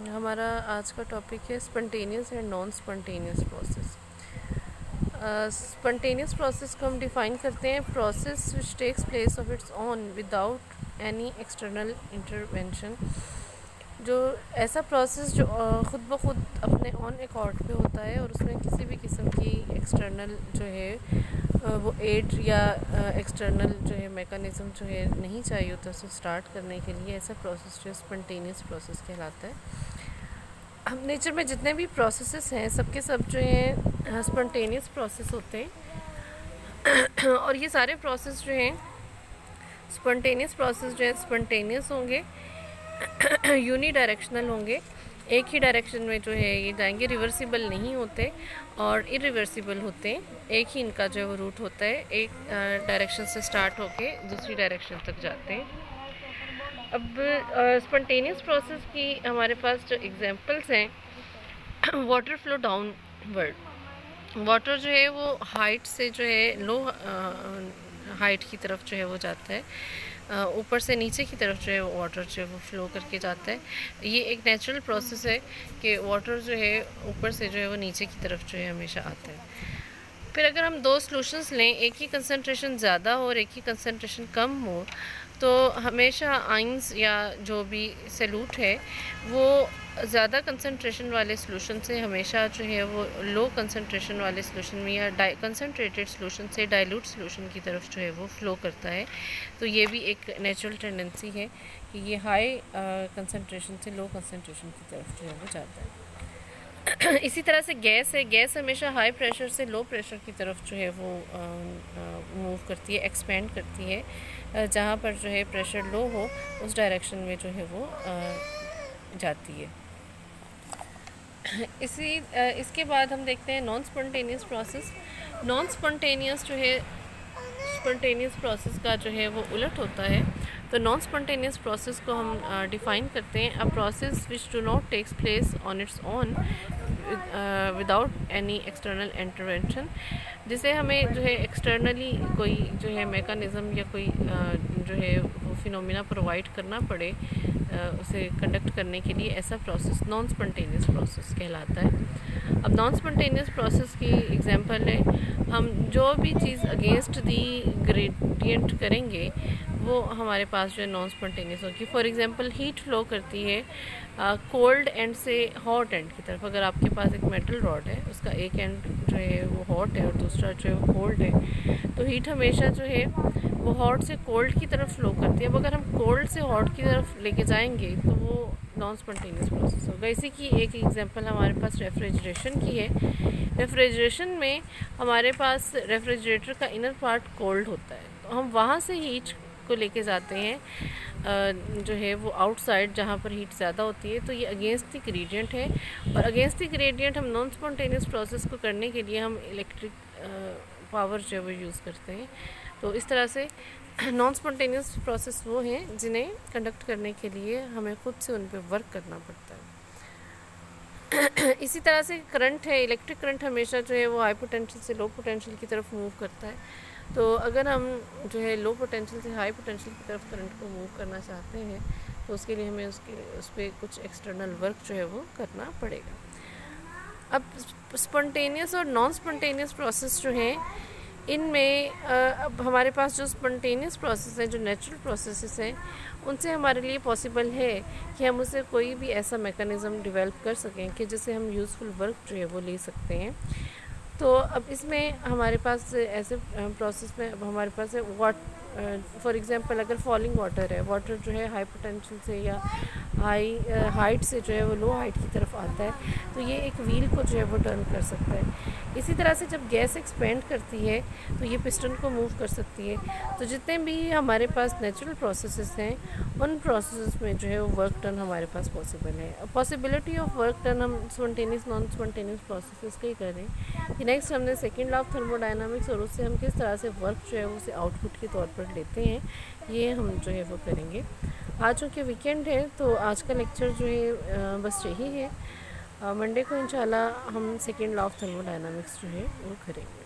हमारा आज का टॉपिक है spontaneous and non spontaneous process. Spontaneous process को हम डिफ़ाइन करते हैं process which takes place of its own without any external intervention. जो ऐसा प्रोसेस जो ख़ुद ब खुद अपने ऑन अकॉर्ड पे होता है और उसमें किसी भी किस्म की एक्सटर्नल जो है वो एड या एक्सटर्नल जो है मेकनिज़म जो है नहीं चाहिए होता उसे स्टार्ट करने के लिए, ऐसा प्रोसेस जो स्पॉन्टेनियस प्रोसेस कहलाता है। हम नेचर में जितने भी प्रोसेसेस हैं सबके सब जो हैं स्पॉन्टेनियस प्रोसेस होते हैं और ये सारे प्रोसेस जो हैं स्पॉन्टेनियस प्रोसेस जो है स्पॉन्टेनियस होंगे, यूनी डायरेक्शनल होंगे, एक ही डायरेक्शन में जो है ये जाएंगे, रिवर्सिबल नहीं होते और इरिवर्सिबल होते हैं। एक ही इनका जो है वो रूट होता है, एक डायरेक्शन से स्टार्ट होके दूसरी डायरेक्शन तक जाते हैं। अब स्पॉन्टेनियस प्रोसेस की हमारे पास जो एग्जांपल्स हैं, वाटर फ्लो डाउनवर्ड। वाटर जो है वो हाइट से जो है लो हाइट की तरफ जो है वो जाता है, ऊपर से नीचे की तरफ जो है वाटर जो है वो फ्लो करके जाता है। ये एक नेचुरल प्रोसेस है कि वाटर जो है ऊपर से जो है वो नीचे की तरफ जो है हमेशा आता है। फिर अगर हम दो सॉल्यूशंस लें, एक ही कंसंट्रेशन ज़्यादा हो और एक ही कंसंट्रेशन कम हो, तो हमेशा आइंस या जो भी सॉल्यूट है वो ज़्यादा कंसंट्रेशन वाले सॉल्यूशन से हमेशा जो है वो लो कंसंट्रेशन वाले सॉल्यूशन में या कंसंट्रेटेड सॉल्यूशन से डाइल्यूट सॉल्यूशन की तरफ जो है वो फ्लो करता है। तो ये भी एक नेचुरल टेंडेंसी है कि ये हाई कंसंट्रेशन से लो कंसंट्रेशन की तरफ जो है वो जाता है। इसी तरह से गैस है, गैस हमेशा हाई प्रेशर से लो प्रेशर की तरफ जो है वो मूव करती है, एक्सपेंड करती है। जहाँ पर जो है प्रेशर लो हो उस डायरेक्शन में जो है वो जाती है। इसके बाद हम देखते हैं non spontaneous process. Non spontaneous जो है स्पॉन्टेनियस प्रोसेस का जो है वो उलट होता है। तो नॉन स्पॉन्टेनियस प्रोसेस को हम डिफ़ाइन करते हैं a process which do not takes place on its own without any external intervention. जिसे हमें जो है एक्सटर्नली कोई जो है मेकनिज़म या कोई जो है वो फिनोमिना प्रोवाइड करना पड़े उसे कंडक्ट करने के लिए, ऐसा प्रोसेस नॉन स्पॉन्टेनियस प्रोसेस कहलाता है। अब नॉन स्पॉन्टेनियस प्रोसेस की एग्जांपल है, हम जो भी चीज़ अगेंस्ट दी ग्रेडियंट करेंगे वो हमारे पास जो है नॉन स्पॉन्टेनियस होगी। फॉर एग्जांपल हीट फ्लो करती है कोल्ड एंड से हॉट एंड की तरफ। अगर आपके पास एक मेटल रॉड है, उसका एक एंड जो है वो हॉट है और दूसरा जो है वो कोल्ड है, तो हीट हमेशा जो है वो हॉट से कोल्ड की तरफ फ्लो करती है। अब अगर हम कोल्ड से हॉट की तरफ लेके जाएंगे तो वो नॉन स्पॉन्टेनियस प्रोसेस होगा। इसी की एक एग्जांपल हमारे पास रेफ्रिजरेशन की है। रेफ्रिजरेशन में हमारे पास रेफ्रिजरेटर का इनर पार्ट कोल्ड होता है, तो हम वहाँ से हीट को लेके जाते हैं जो है वो आउटसाइड जहाँ पर हीट ज़्यादा होती है। तो ये अगेंस्ट द ग्रेडियंट है और अगेंस्ट द ग्रेडियंट हम नॉन स्पॉन्टेनियस प्रोसेस को करने के लिए हम इलेक्ट्रिक पावर जो है वो यूज़ करते हैं। तो इस तरह से नॉन स्पॉन्टेनियस प्रोसेस वो हैं जिन्हें कंडक्ट करने के लिए हमें खुद से उन पर वर्क करना पड़ता है। इसी तरह से करंट है, इलेक्ट्रिक करंट हमेशा जो है वो हाई पोटेंशियल से लो पोटेंशियल की तरफ मूव करता है। तो अगर हम जो है लो पोटेंशियल से हाई पोटेंशियल की तरफ करंट को मूव करना चाहते हैं तो उसके लिए हमें उस पर कुछ एक्सटर्नल वर्क जो है वो करना पड़ेगा। अब स्पॉन्टेनियस और नॉन स्पॉन्टेनियस प्रोसेस जो हैं इनमें अब हमारे पास जो स्पॉन्टेनियस प्रोसेस हैं, जो नेचुरल प्रोसेसेस हैं, उनसे हमारे लिए पॉसिबल है कि हम उसे कोई भी ऐसा मैकेनिज़्म डेवलप कर सकें कि जिससे हम यूज़फुल वर्क जो है वो ले सकते हैं। तो अब इसमें हमारे पास ऐसे प्रोसेस में अब हमारे पास है फॉर एग्जांपल अगर फॉलिंग वाटर है, वाटर जो है हाई पोटेंशियल से या हाई हाइट से जो है वो लो हाइट की तरफ आता है, तो ये एक व्हील को जो है वो टर्न कर सकता है। इसी तरह से जब गैस एक्सपेंड करती है तो ये पिस्टन को मूव कर सकती है। तो जितने भी हमारे पास नेचुरल प्रोसेसेस हैं उन प्रोसेसेस में जो है वो वर्क डन हमारे पास पॉसिबल है। पॉसिबिलिटी ऑफ वर्क डन हम स्पॉन्टेनियस नॉन स्पॉन्टेनियस प्रोसेसेस का ही कर रहे हैं। नेक्स्ट हमने सेकेंड लॉ ऑफ थर्मोडायनामिक्स और उससे हम किस तरह से वर्क जो है उसे आउटपुट के तौर पर लेते हैं, ये हम जो है वो करेंगे। आज चूँकि वीकेंड है तो आज का लेक्चर जो है बस यही है। मंडे को इंशाल्लाह हम सेकेंड लॉ ऑफ थर्मोडायनामिक्स जो है वो करेंगे।